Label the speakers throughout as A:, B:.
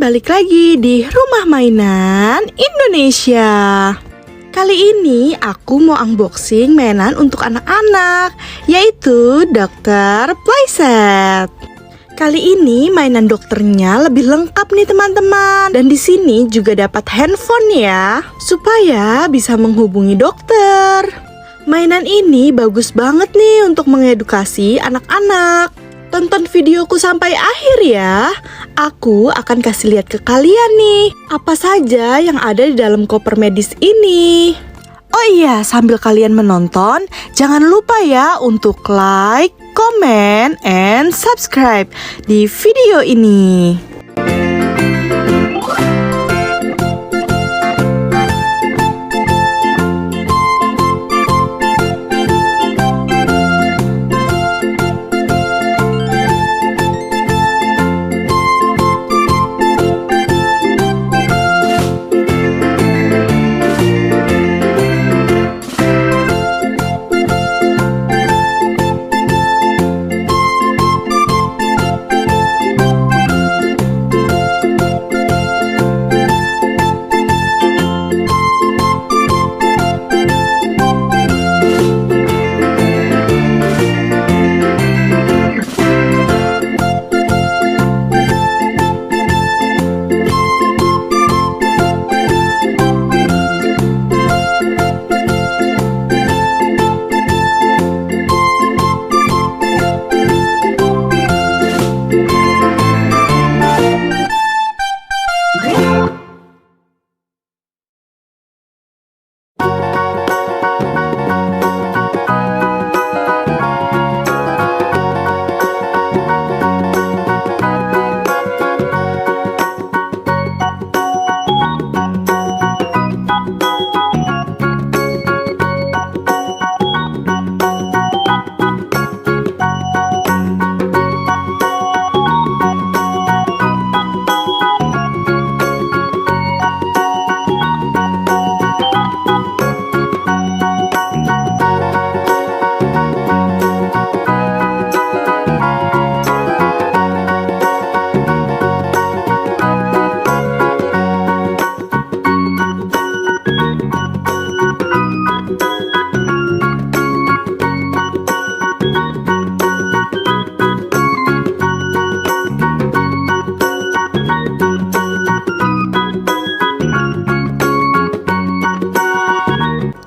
A: balik lagi di Rumah Mainan Indonesia. Kali ini aku mau unboxing mainan untuk anak-anak, yaitu Dokter Playset. Kali ini mainan dokternya lebih lengkap nih teman-teman. Dan di sini juga dapat handphone ya, supaya bisa menghubungi dokter. Mainan ini bagus banget nih untuk mengedukasi anak-anak. Tonton videoku sampai akhir ya. Aku akan kasih lihat ke kalian nih apa saja yang ada di dalam koper medis ini. Oh iya, sambil kalian menonton, jangan lupa ya untuk like, comment, and subscribe di video ini.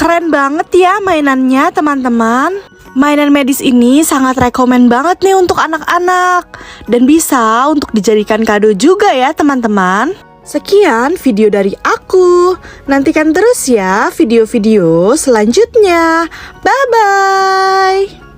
A: Keren banget ya mainannya teman-teman. Mainan medis ini sangat rekomen banget nih untuk anak-anak. Dan bisa untuk dijadikan kado juga ya teman-teman. Sekian video dari aku. Nantikan terus ya video-video selanjutnya. Bye-bye.